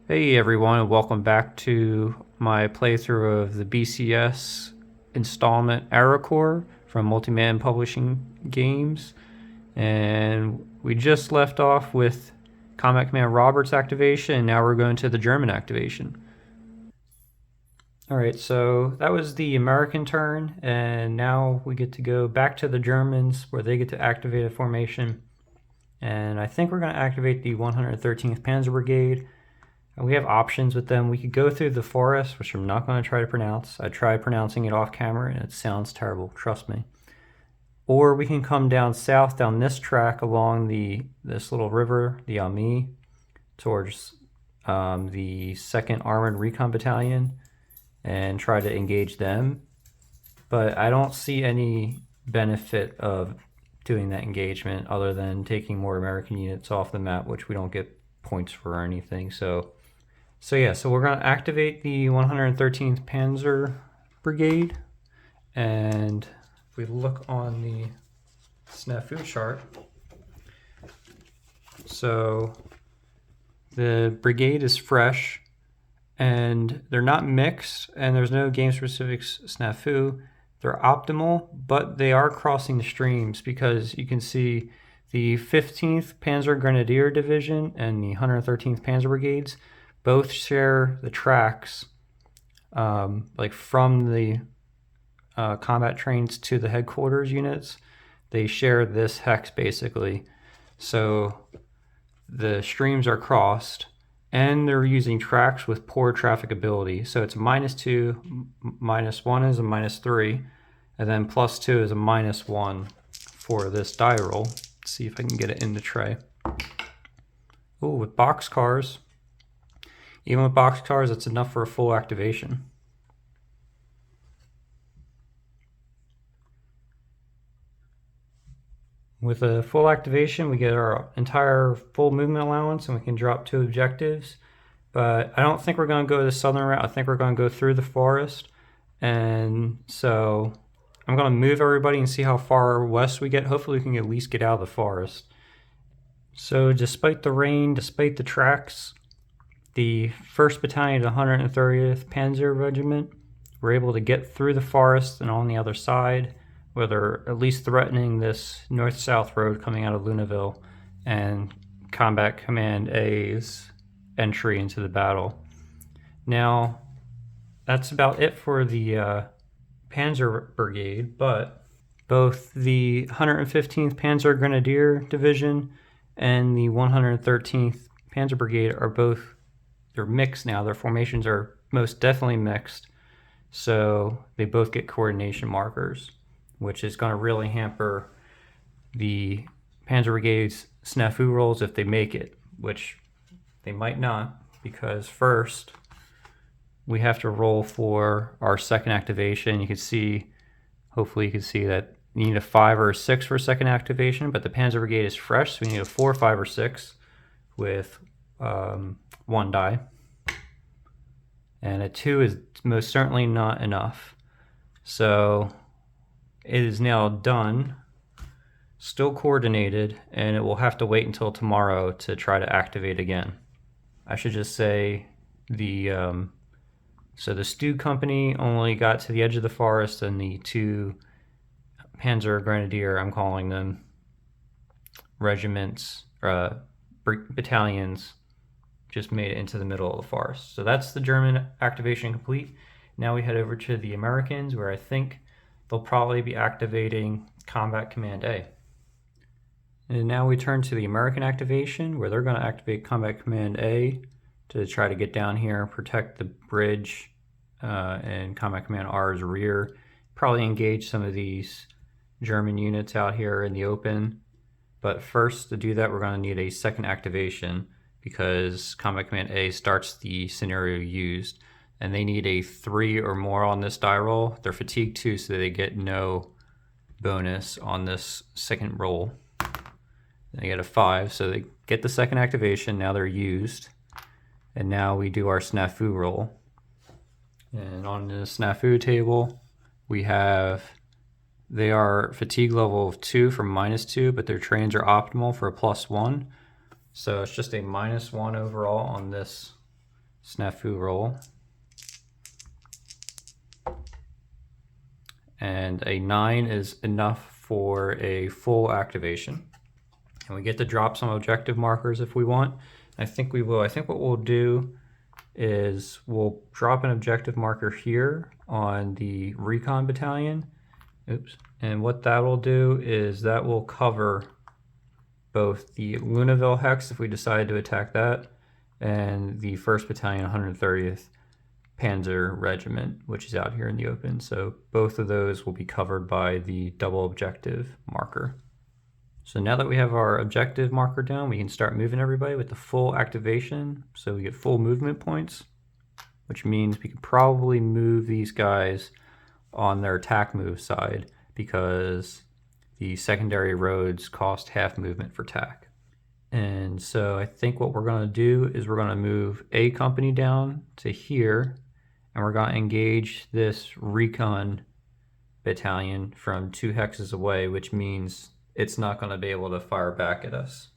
Hey everyone, and welcome back to my playthrough of the BCS installment Arracourt from Multiman Publishing Games. And we just left off with Combat Command Robert's activation, and now we're going to the German activation. Alright, so that was the American turn, and now we get to go back to the Germans where they get to activate a formation. And I think we're going to activate the 113th Panzer Brigade. We have options with them. We could go through the forest, which I'm not going to try to pronounce. I tried pronouncing it off camera and it sounds terrible, trust me. Or we can come down south, down this track along this little river, the Ami, towards the 2nd Armored Recon Battalion and try to engage them. But I don't see any benefit of doing that engagement other than taking more American units off the map, which we don't get points for or anything. So we're going to activate the 113th Panzer Brigade, and if we look on the snafu chart, so the brigade is fresh, and they're not mixed, and there's no game-specific snafu. They're optimal, but they are crossing the streams because you can see the 15th Panzer Grenadier Division and the 113th Panzer Brigades both share the tracks, like from the combat trains to the headquarters units. They share this hex basically. So the streams are crossed, and they're using tracks with poor trafficability. So it's -2, -1 is a -3, and then +2 is a -1 for this die roll. Let's see if I can get it in the tray. Oh, with boxcars. Even with boxcars, it's enough for a full activation. With a full activation, we get our entire full movement allowance, and we can drop 2 objectives. But I don't think we're going to go the southern route. I think we're going to go through the forest. And so I'm going to move everybody and see how far west we get. Hopefully we can at least get out of the forest. So despite the rain, despite the tracks, the 1st Battalion of the 130th Panzer Regiment were able to get through the forest and on the other side, where they're at least threatening this north-south road coming out of Lunéville and Combat Command A's entry into the battle. Now, that's about it for the Panzer Brigade, but both the 115th Panzer Grenadier Division and the 113th Panzer Brigade are both, they're mixed now. Their formations are most definitely mixed. So they both get coordination markers, which is going to really hamper the Panzer Brigade's snafu rolls if they make it, which they might not, because first we have to roll for our 2nd activation. You can see, hopefully you can see that you need a 5 or a 6 for 2nd activation, but the Panzer Brigade is fresh, so we need a 4, 5, or 6 with 1 die. And a 2 is most certainly not enough. So it is now done, still coordinated, and it will have to wait until tomorrow to try to activate again. I should just say so the Stew Company only got to the edge of the forest, and the 2 Panzer Grenadier, I'm calling them, regiments, battalions, just made it into the middle of the forest. So that's the German activation complete. Now we head over to the Americans, where I think they'll probably be activating Combat Command A. And now we turn to the American activation, where they're going to activate Combat Command A to try to get down here, protect the bridge, and Combat Command R's rear. Probably engage some of these German units out here in the open. But first, to do that, we're going to need a 2nd activation, because Combat Command A starts the scenario used, and they need a 3 or more on this die roll. They're fatigued too, so they get no bonus on this 2nd roll. They get a 5, so they get the 2nd activation. Now they're used, and now we do our snafu roll. And on the snafu table, we have, they are fatigue level of 2 for -2, but their trains are optimal for a +1. So it's just a -1 overall on this snafu roll. And a 9 is enough for a full activation. And we get to drop some objective markers if we want. I think we will. I think what we'll do is we'll drop an objective marker here on the recon battalion. Oops. And what that will do is that will cover both the Lunéville hex if we decide to attack that, and the 1st Battalion 130th Panzer Regiment, which is out here in the open. So both of those will be covered by the double objective marker. So now that we have our objective marker down, we can start moving everybody with the full activation. So we get full movement points, which means we can probably move these guys on their attack move side because the secondary roads cost half movement for tack. And so I think what we're going to do is we're going to move A company down to here, and we're going to engage this recon battalion from 2 hexes away, which means it's not going to be able to fire back at us.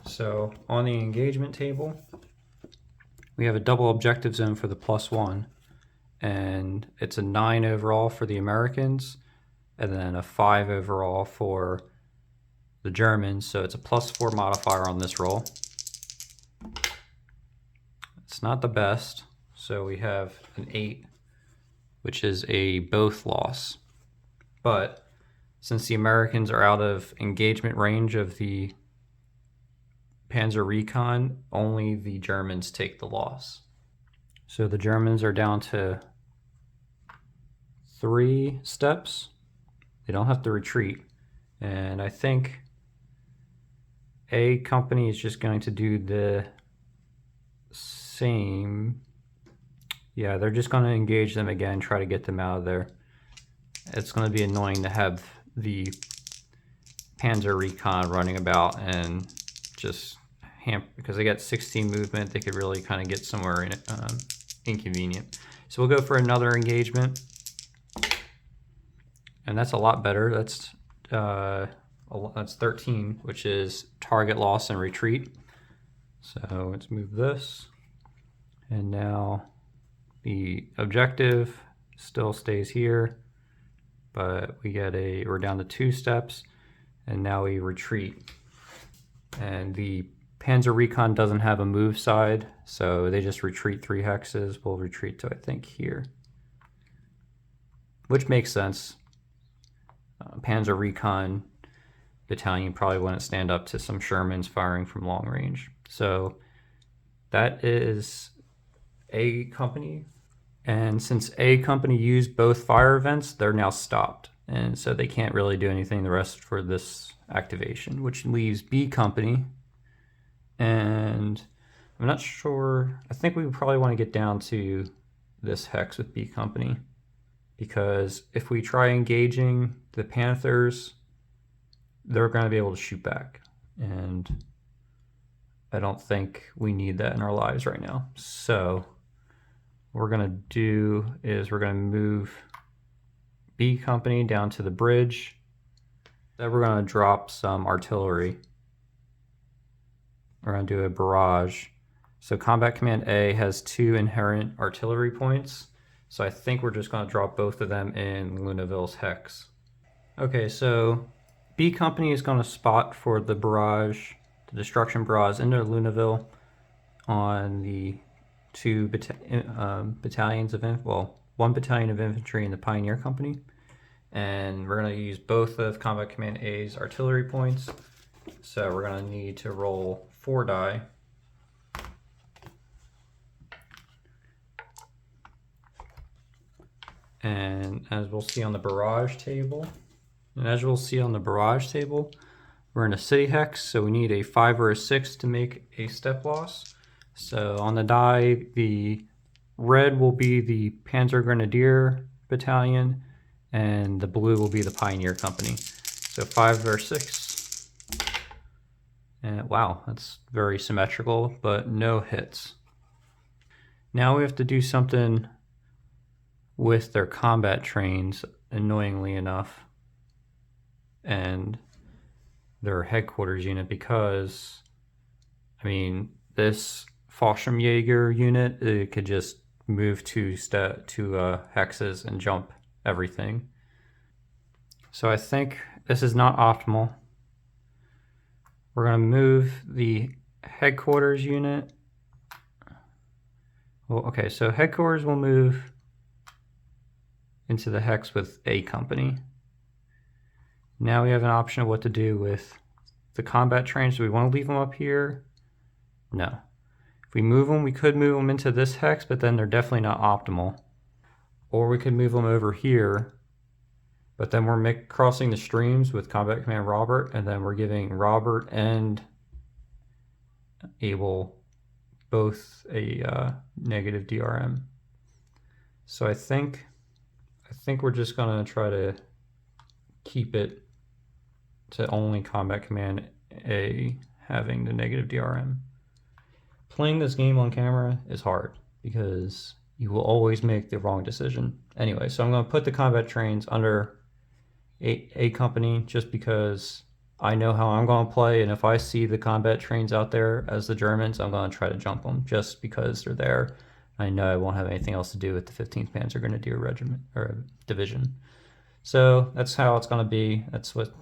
So on the engagement table, we have a double objective zone for the +1, and it's a 9 overall for the Americans, and then a 5 overall for the Germans, so it's a +4 modifier on this roll. It's not the best, so we have an 8, which is a both loss. But since the Americans are out of engagement range of the Panzer Recon, only the Germans take the loss. So the Germans are down to 3 steps. They don't have to retreat. And I think A company is just going to do the same. Yeah, they're just going to engage them again, try to get them out of there. It's going to be annoying to have the Panzer Recon running about and just because they got 16 movement, they could really kind of get somewhere in inconvenient. So we'll go for another engagement, and that's a lot better. That's 13, which is target loss and retreat. So let's move this, and now the objective still stays here, but we're down to 2 steps, and now we retreat. And the Panzer Recon doesn't have a move side, so they just retreat 3 hexes. We'll retreat to, I think, here, which makes sense. Panzer Recon battalion probably wouldn't stand up to some Shermans firing from long range. So that is A company. And since A company used both fire events, they're now stopped. And so they can't really do anything the rest for this activation, which leaves B company. And I'm not sure, I think we probably want to get down to this hex with B company, because if we try engaging the Panthers, they're going to be able to shoot back. And I don't think we need that in our lives right now. So what we're going to do is we're going to move B company down to the bridge. Then we're going to drop some artillery. We're going to do a barrage. So Combat Command A has 2 inherent artillery points. So I think we're just going to drop both of them in Lunéville's hex. Okay, so B company is going to spot for the barrage, the destruction barrage into Lunéville on the 2 battalions of, well, 1 battalion of infantry in the Pioneer Company. And we're going to use both of Combat Command A's artillery points. So we're going to need to roll 4 die. And as we'll see on the barrage table, we're in a city hex, so we need a 5 or a 6 to make a step loss. So on the die, the red will be the Panzer Grenadier Battalion, and the blue will be the Pioneer Company. So 5 or 6. And wow, that's very symmetrical, but no hits. Now we have to do something with their combat trains, annoyingly enough, and their headquarters unit, because, I mean, this Fallschirmjäger unit, it could just move two hexes and jump everything. So I think this is not optimal. We're going to move the headquarters unit. Well, okay, so headquarters will move into the hex with A company. Now we have an option of what to do with the combat trains. Do we want to leave them up here? No. If we move them, we could move them into this hex, but then they're definitely not optimal. Or we could move them over here, but then we're crossing the streams with Combat Command Robert, and then we're giving Robert and Abel both a negative DRM. So I think we're just gonna try to keep it to only Combat Command A having the negative DRM. Playing this game on camera is hard because you will always make the wrong decision. Anyway, so I'm going to put the combat trains under A company just because I know how I'm going to play, and if I see the combat trains out there as the Germans, I'm going to try to jump them just because they're there. I know I won't have anything else to do with the 15th Panzer Grenadier Regiment or Division. So that's how it's going to be. That's what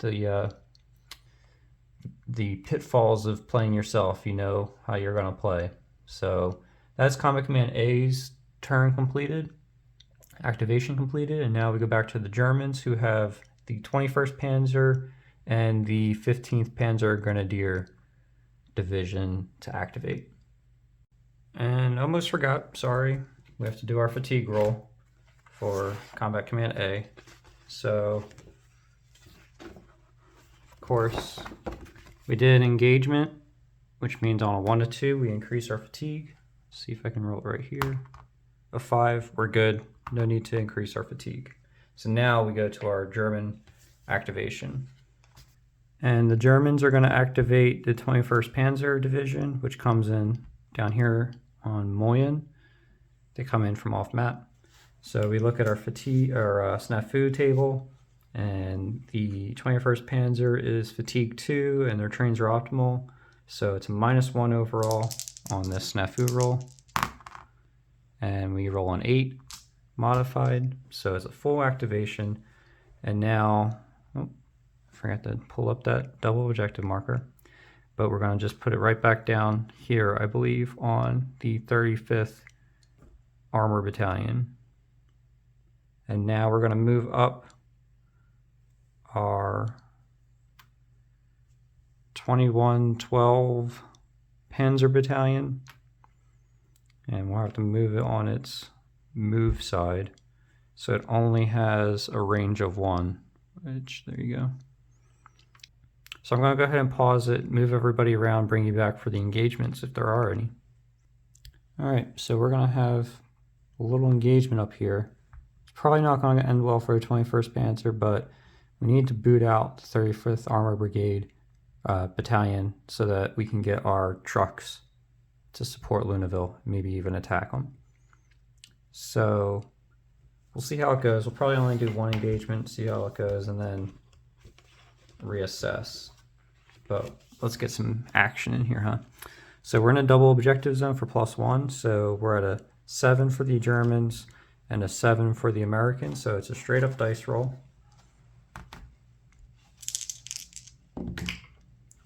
the pitfalls of playing yourself, you know how you're going to play. So that's Combat Command A's turn completed, activation completed, and now we go back to the Germans who have the 21st Panzer and the 15th Panzer Grenadier Division to activate. And almost forgot, sorry, we have to do our fatigue roll for Combat Command A. So, of course, we did engagement, which means on a 1 to 2, we increase our fatigue. Let's see if I can roll it right here. A 5, we're good. No need to increase our fatigue. So now we go to our German activation. And the Germans are going to activate the 21st Panzer Division, which comes in down here on Moyen. They come in from off map. So we look at our fatigue or snafu table, and the 21st Panzer is fatigue 2, and their trains are optimal. So it's a -1 overall on this snafu roll. And we roll on 8 modified, so it's a full activation. And now, oh, I forgot to pull up that double objective marker, but we're going to just put it right back down here, I believe, on the 35th Armor Battalion. And now we're going to move up our 2112 Panzer Battalion, and we'll have to move it on its move side, so it only has a range of 1, which, there you go. So I'm going to go ahead and pause it, move everybody around, bring you back for the engagements if there are any. Alright, so we're going to have a little engagement up here. It's probably not going to end well for the 21st Panzer, but we need to boot out the 35th Armor Brigade Battalion so that we can get our trucks to support Lunéville, maybe even attack them. So we'll see how it goes. We'll probably only do 1 engagement, see how it goes, and then reassess. But let's get some action in here, huh? So we're in a double objective zone for +1, so we're at a 7 for the Germans and a 7 for the Americans, so it's a straight up dice roll.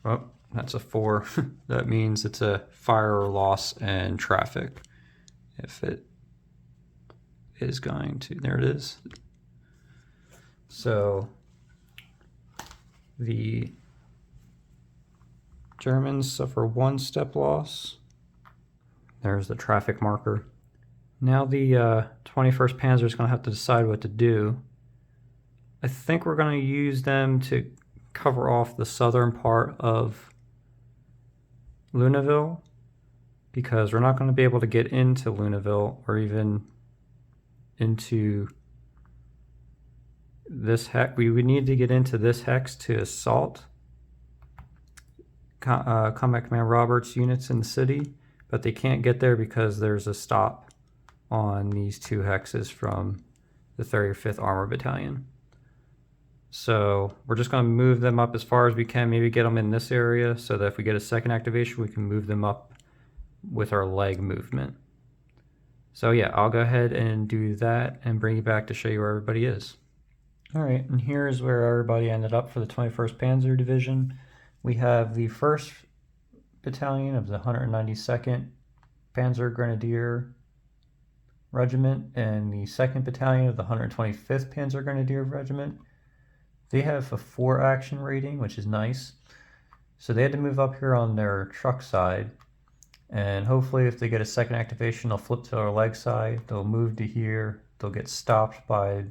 Oh, that's a 4. That means it's a fire loss and traffic. If it is going to, there it is. So the Germans suffer 1 step loss. There's the traffic marker. Now the 21st Panzer is going to have to decide what to do. I think we're going to use them to cover off the southern part of Lunéville, because we're not going to be able to get into Lunéville or even into this hex. We would need to get into this hex to assault Combat Command Robert's units in the city, but they can't get there because there's a stop on these 2 hexes from the 35th Armor Battalion. So we're just going to move them up as far as we can, maybe get them in this area so that if we get a second activation, we can move them up with our leg movement. So yeah, I'll go ahead and do that and bring you back to show you where everybody is. All right, and here's where everybody ended up for the 21st Panzer Division. We have the 1st Battalion of the 192nd Panzer Grenadier Regiment and the 2nd Battalion of the 125th Panzer Grenadier Regiment. They have a 4 action rating, which is nice. So they had to move up here on their truck side. And hopefully if they get a second activation, they'll flip to their leg side. They'll move to here. They'll get stopped by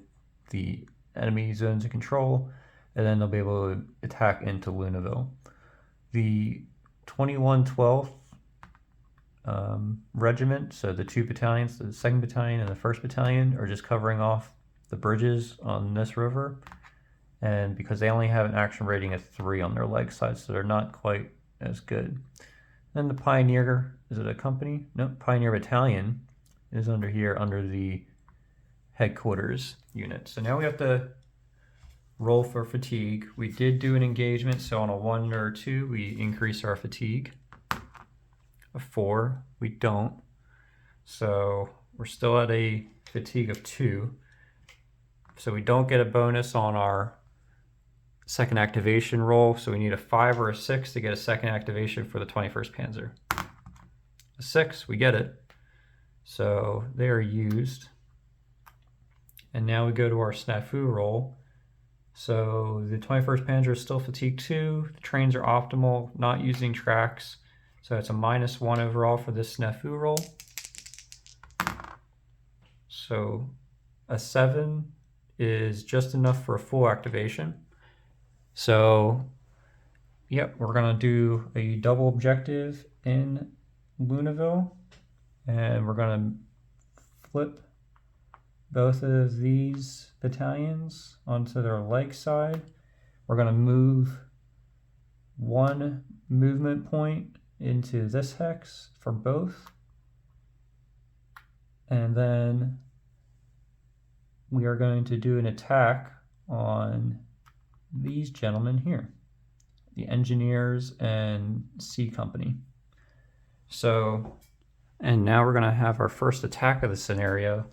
the enemy zones of control. And then they'll be able to attack into Lunéville. The 2112th Regiment, so the 2 battalions, the 2nd Battalion and the 1st Battalion, are just covering off the bridges on this river. And because they only have an action rating of 3 on their leg side, so they're not quite as good. Then the Pioneer, is it a company? No, Pioneer Battalion is under here, under the headquarters unit. So now we have to roll for fatigue. We did do an engagement, so on a 1 or 2, we increase our fatigue. A 4, we don't. So we're still at a fatigue of 2. So we don't get a bonus on our second activation roll, so we need a 5 or a 6 to get a second activation for the 21st Panzer. A 6, we get it. So they are used. And now we go to our snafu roll. So the 21st Panzer is still fatigue 2. The trains are optimal, not using tracks. So it's a -1 overall for this snafu roll. So a 7 is just enough for a full activation. So, yep, we're gonna do a double objective in Lunéville, and we're gonna flip both of these battalions onto their leg side. We're gonna move 1 movement point into this hex for both. And then we are going to do an attack on these gentlemen here, the Engineers and C Company. So, and now we're going to have our first attack of the scenario.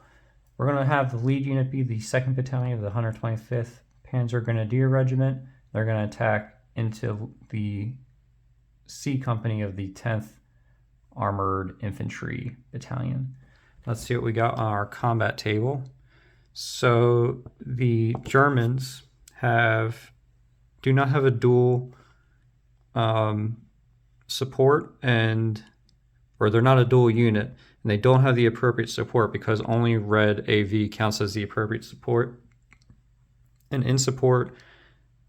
We're going to have the lead unit be the 2nd Battalion of the 125th Panzer Grenadier Regiment. They're going to attack into the C Company of the 10th Armored Infantry Battalion. Let's see what we got on our combat table. So the Germans do not have a dual support, or they're not a dual unit, and they don't have the appropriate support because only red AV counts as the appropriate support. And in support,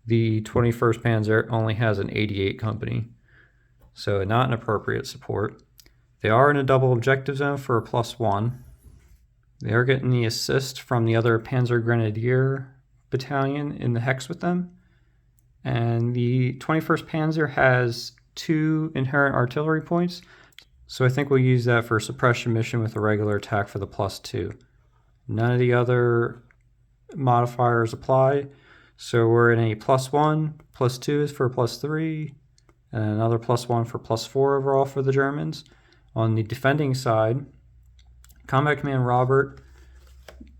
the 21st Panzer only has an 88 company, so not an appropriate support. They are in a double objective zone for a +1. They are getting the assist from the other Panzer Grenadier Battalion in the hex with them. And the 21st Panzer has 2 inherent artillery points, so I think we'll use that for a suppression mission with a regular attack for the +2. None of the other modifiers apply, so we're in a +1, +2 is for +3, and another +1 for +4 overall for the Germans. On the defending side, Combat Command Robert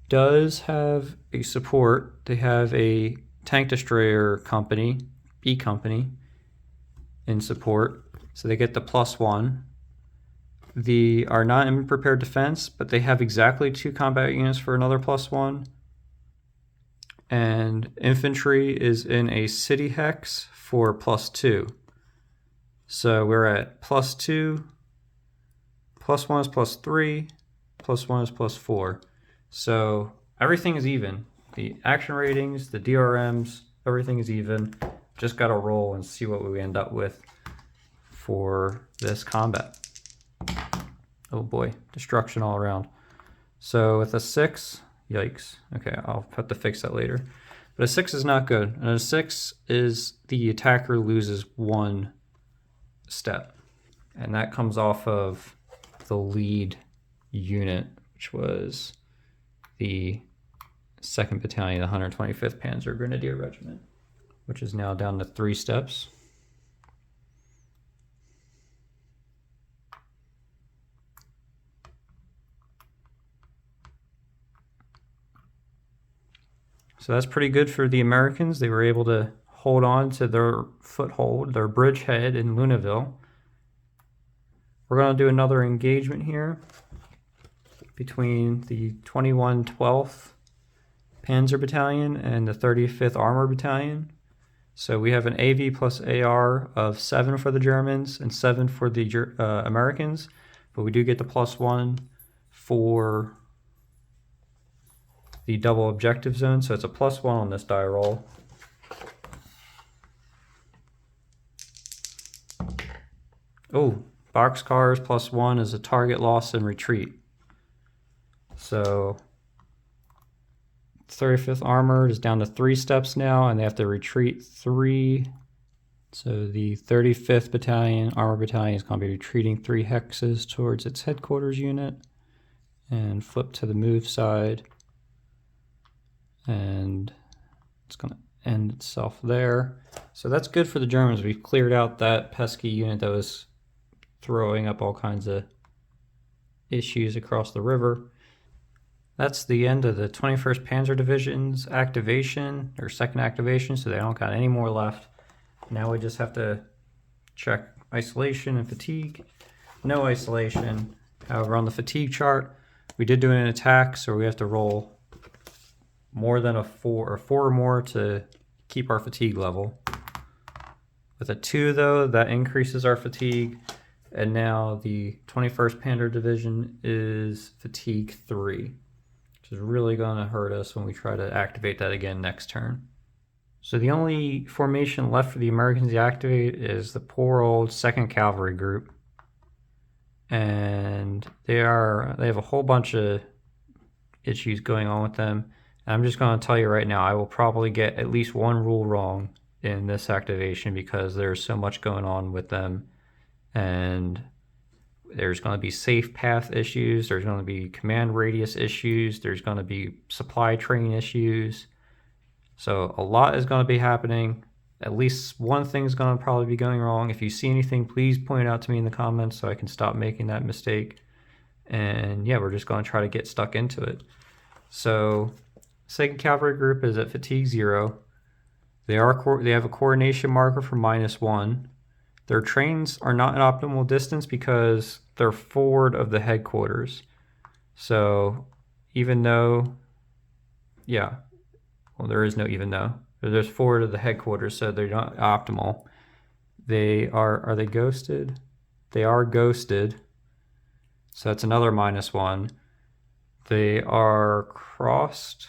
does have a support. They have a tank destroyer company, B Company, in support, so they get the +1. They are not in prepared defense, but they have exactly 2 combat units for another +1. And infantry is in a city hex for +2. So we're at +2, +1 is +3, +1 is +4. So everything is even. The action ratings, the DRMs, everything is even. Just got to roll and see what we end up with for this combat. Oh boy, destruction all around. So with a 6, yikes. Okay, I'll have to fix that later. But a 6 is not good. And a 6 is the attacker loses 1 step. And that comes off of the lead unit, which was the 2nd Battalion, the 125th Panzer Grenadier Regiment, which is now down to 3 steps. So that's pretty good for the Americans. They were able to hold on to their foothold, their bridgehead in Lunéville. We're going to do another engagement here between the 2112th Panzer Battalion and the 35th Armor Battalion. So we have an AV plus AR of 7 for the Germans and 7 for the Americans, but we do get the +1 for the double objective zone, so it's a +1 on this die roll. Oh, boxcars +1 is a target loss and retreat. So 35th Armored is down to 3 steps now, and they have to retreat 3. So the 35th Battalion, Armor Battalion, is going to be retreating 3 hexes towards its headquarters unit, and flip to the move side, and it's going to end itself there. So that's good for the Germans. We've cleared out that pesky unit that was throwing up all kinds of issues across the river. That's the end of the 21st Panzer Division's activation, or second activation, so they don't got any more left. Now we just have to check isolation and fatigue. No isolation. However, on the fatigue chart, we did do an attack, so we have to roll more than a 4 or 4 or more to keep our fatigue level. With a 2 though, that increases our fatigue, and now the 21st Panzer Division is fatigue 3. Which is really going to hurt us when we try to activate that again next turn. So the only formation left for the Americans to activate is the poor old 2nd Cavalry Group. And they have a whole bunch of issues going on with them. And I'm just going to tell you right now, I will probably get at least 1 rule wrong in this activation because there's so much going on with them. And there's going to be safe path issues, there's going to be command radius issues, there's going to be supply train issues. So a lot is going to be happening. At least one thing is going to probably be going wrong. If you see anything, please point it out to me in the comments so I can stop making that mistake. And yeah, we're just going to try to get stuck into it. So 2nd Cavalry Group is at fatigue 0. They have a coordination marker for -1. Their trains are not in optimal distance because they're forward of the headquarters. So even though, yeah, well, there is no even though. They're just forward of the headquarters, so they're not optimal. Are they ghosted? They are ghosted. So that's another -1. They are crossed.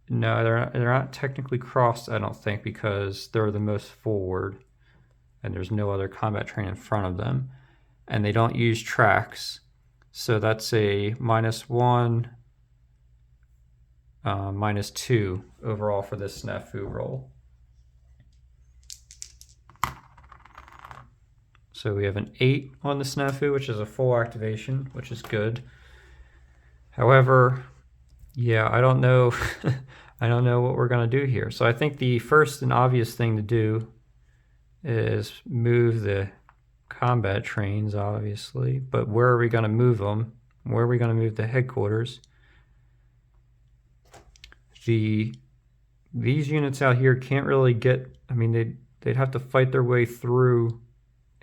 No, they're not technically crossed, I don't think, because they're the most forward. And there's no other combat train in front of them, and they don't use tracks, so that's a -1, -2 overall for this snafu roll. So we have an 8 on the snafu, which is a full activation, which is good. However, yeah, I don't know. I don't know what we're going to do here. So I think the first and obvious thing to do is move the combat trains, obviously, but where are we going to move them? Where are we going to move the headquarters? These units out here can't really get, I mean, they'd have to fight their way through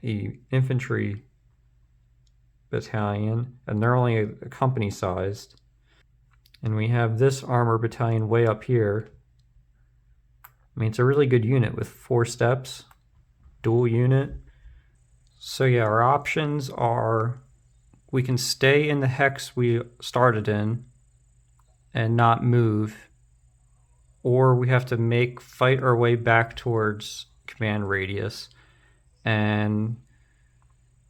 a infantry battalion, and they're only a company sized. And we have this armor battalion way up here. I mean, it's a really good unit with 4 steps. Dual unit. So yeah, our options are we can stay in the hex we started in and not move, or we have to fight our way back towards command radius. And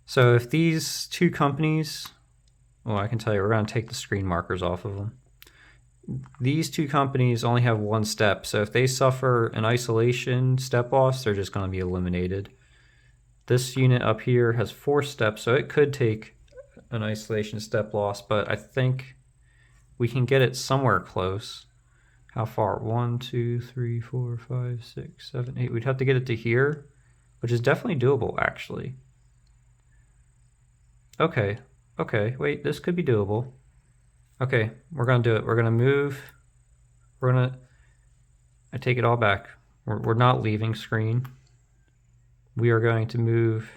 so if these 2 companies, well, I can tell you, we're going to take the screen markers off of them. These 2 companies only have 1 step, so if they suffer an isolation step loss, they're just going to be eliminated. This unit up here has 4 steps, so it could take an isolation step loss, but I think we can get it somewhere close. How far? 1, 2, 3, 4, 5, 6, 7, 8. We'd have to get it to here, which is definitely doable, actually. Okay, wait, this could be doable. Okay, we're going to do it. We're going to move. I take it all back. We're not leaving screen. We are going to move.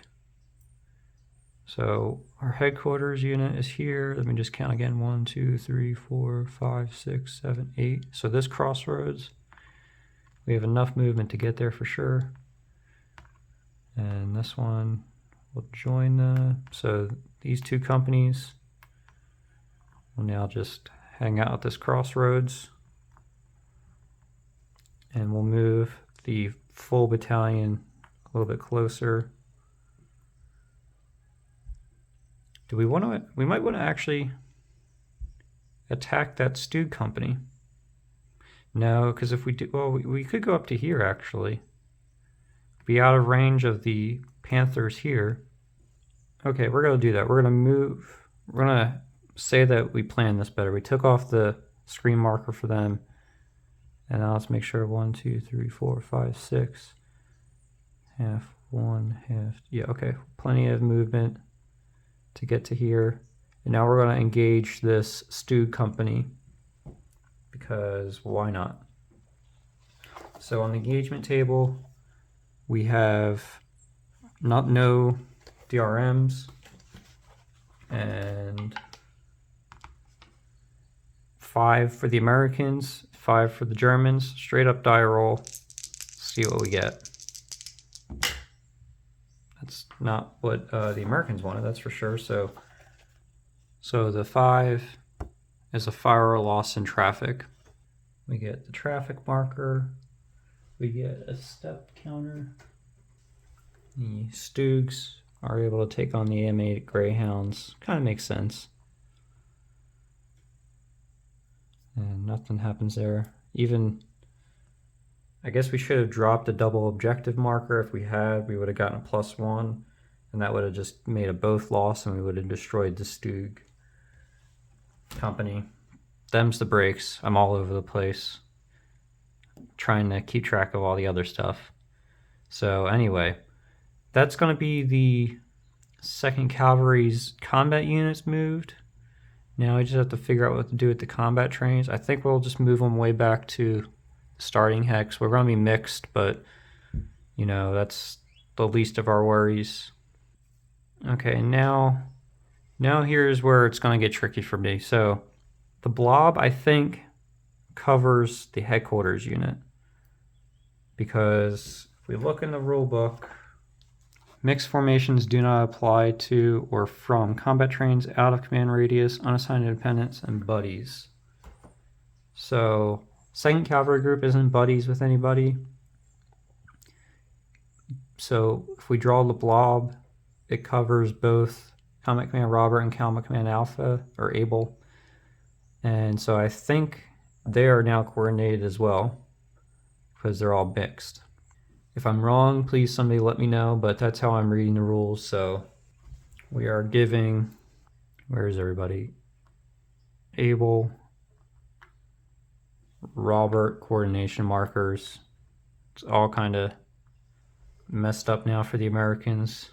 So our headquarters unit is here. Let me just count again. 1, 2, 3, 4, 5, 6, 7, 8. So this crossroads, we have enough movement to get there for sure. And this one will join the, so these two companies will now just hang out at this crossroads. And we'll move the full battalion a little bit closer. Do we want to, we might want to actually attack that Stug company. No, because if we do, well, we could go up to here actually. Be out of range of the Panthers here. Okay, we're going to do that. We're going to move, we're going to say that we planned this better. We took off the screen marker for them. And now let's make sure 1, 2, 3, 4, 5, 6. Half, 1, half. Yeah, okay. Plenty of movement to get to here. And now we're going to engage this Stug company because why not? So on the engagement table, we have no DRMs and 5 for the Americans, 5 for the Germans. Straight up die roll. See what we get. That's not what the Americans wanted, that's for sure. So the 5 is a fire loss in traffic. We get the traffic marker. We get a step counter. The Stugs are able to take on the M8 Greyhounds. Kind of makes sense. And nothing happens there. Even, I guess we should have dropped a double objective marker. If we had, we would have gotten a +1. And that would have just made a both loss and we would have destroyed the Stug company. Them's the breaks. I'm all over the place. Trying to keep track of all the other stuff. So anyway, that's going to be the 2nd Cavalry's combat units moved. Now I just have to figure out what to do with the combat trains. I think we'll just move them way back to starting hex. We're going to be mixed, but you know, that's the least of our worries. Okay, now here's where it's going to get tricky for me. So the blob, I think, covers the headquarters unit. Because if we look in the rule book, mixed formations do not apply to or from combat trains out of command radius, unassigned independents, and buddies. So 2nd Cavalry Group isn't buddies with anybody. So if we draw the blob, it covers both Combat Command Robert and Combat Command Alpha, or Able. And so I think they are now coordinated as well, because they're all mixed. If I'm wrong, please somebody let me know, but that's how I'm reading the rules. So we are giving, where is everybody? Able, Robert coordination markers. It's all kind of messed up now for the Americans,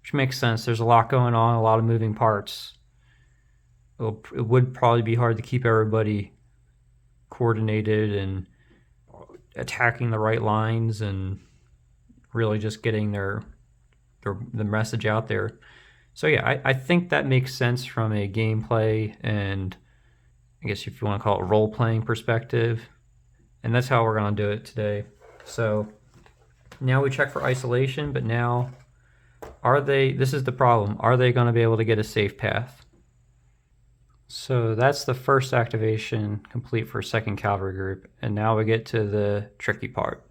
which makes sense. There's a lot going on, a lot of moving parts. It would probably be hard to keep everybody coordinated and attacking the right lines and really just getting the message out there. So yeah, I think that makes sense from a gameplay and I guess if you want to call it role-playing perspective. And that's how we're going to do it today. So now we check for isolation, but now this is the problem, are they going to be able to get a safe path? So that's the first activation complete for 2nd Cavalry Group, and now we get to the tricky part.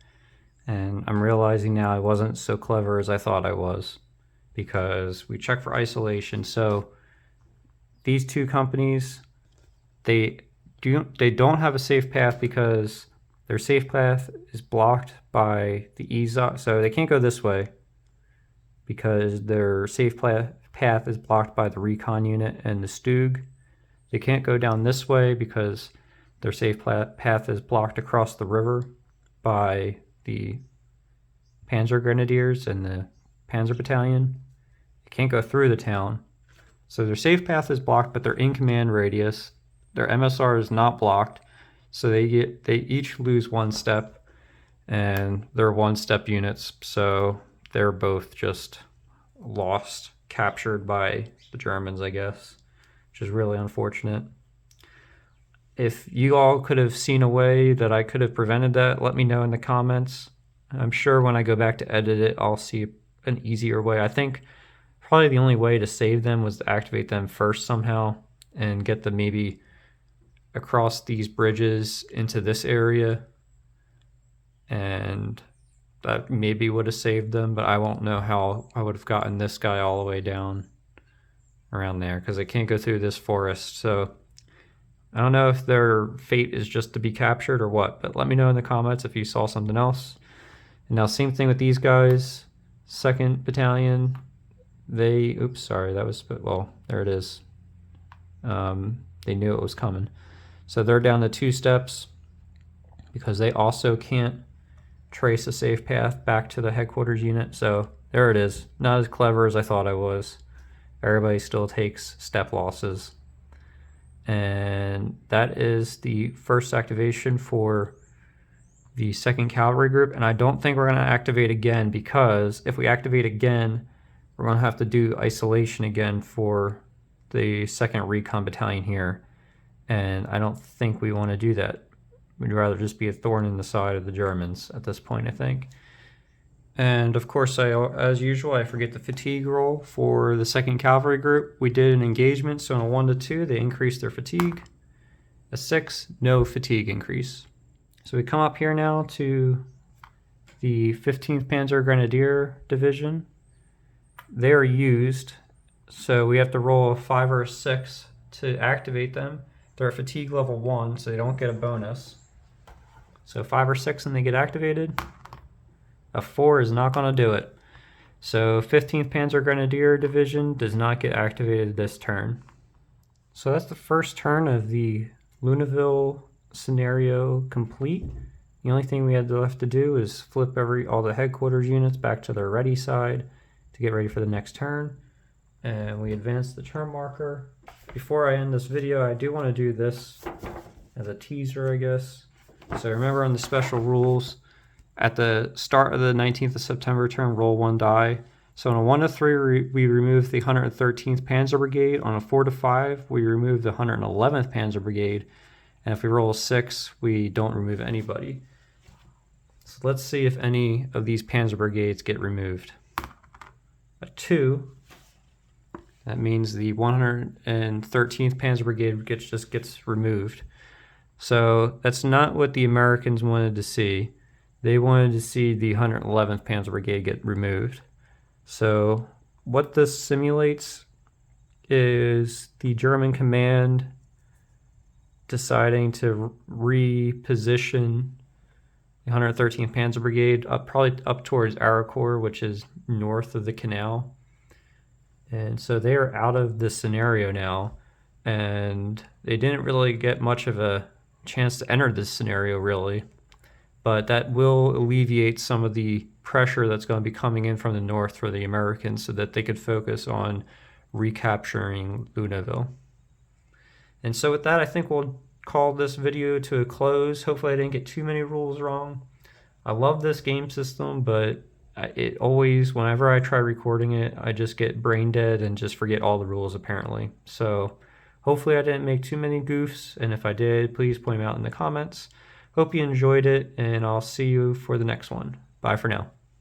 And I'm realizing now I wasn't so clever as I thought I was, because we check for isolation. So these two companies, they don't have a safe path because their safe path is blocked by the EZOC, so they can't go this way because their safe path is blocked by the recon unit and the Stug. They can't go down this way because their safe path is blocked across the river by the Panzer Grenadiers and the Panzer Battalion. They can't go through the town. So their safe path is blocked, but they're in command radius. Their MSR is not blocked. So they each lose 1 step, and they're 1-step units, so they're both just lost, captured by the Germans, I guess, which is really unfortunate. If you all could have seen a way that I could have prevented that, let me know in the comments. I'm sure when I go back to edit it, I'll see an easier way. I think probably the only way to save them was to activate them first somehow and get them maybe across these bridges into this area, and that maybe would have saved them, but I won't know how I would have gotten this guy all the way down around there because they can't go through this forest. So I don't know if their fate is just to be captured or what, but let me know in the comments if you saw something else. And now same thing with these guys. 2nd Battalion, they, oops, sorry, that was, well, there it is. They knew it was coming. So they're down to 2 steps because they also can't trace a safe path back to the headquarters unit. So there it is. Not as clever as I thought I was. Everybody still takes step losses. And that is the first activation for the 2nd Cavalry Group. And I don't think we're going to activate again, because if we activate again, we're going to have to do isolation again for the 2nd Recon Battalion here. And I don't think we want to do that. We'd rather just be a thorn in the side of the Germans at this point, I think. And of course, as usual, I forget the fatigue roll for the 2nd Cavalry Group. We did an engagement, so on a 1 to 2, they increased their fatigue. A 6, no fatigue increase. So we come up here now to the 15th Panzer Grenadier Division. They are used, so we have to roll a 5 or a 6 to activate them. They're at fatigue level 1, so they don't get a bonus. So 5 or 6 and they get activated. A 4 is not going to do it. So 15th Panzer Grenadier Division does not get activated this turn. So that's the first turn of the Lunéville scenario complete. The only thing we had left to do is flip all the headquarters units back to their ready side to get ready for the next turn. And we advance the turn marker. Before I end this video, I do want to do this as a teaser, I guess. So remember on the special rules, at the start of the 19th of September turn, roll 1 die. So on a 1 to 3, we remove the 113th Panzer Brigade. On a 4 to 5, we remove the 111th Panzer Brigade. And if we roll a 6, we don't remove anybody. So let's see if any of these Panzer Brigades get removed. A 2, that means the 113th Panzer Brigade just gets removed. So that's not what the Americans wanted to see. They wanted to see the 111th Panzer Brigade get removed. So what this simulates is the German command deciding to reposition the 113th Panzer Brigade probably up towards Arracourt, which is north of the canal. And so they are out of this scenario now, and they didn't really get much of a chance to enter this scenario, really. But that will alleviate some of the pressure that's going to be coming in from the north for the Americans so that they could focus on recapturing Lunéville. And so with that, I think we'll call this video to a close. Hopefully I didn't get too many rules wrong. I love this game system, but it always, whenever I try recording it, I just get brain dead and just forget all the rules apparently. So hopefully I didn't make too many goofs, and if I did, please point them out in the comments. Hope you enjoyed it, and I'll see you for the next one. Bye for now.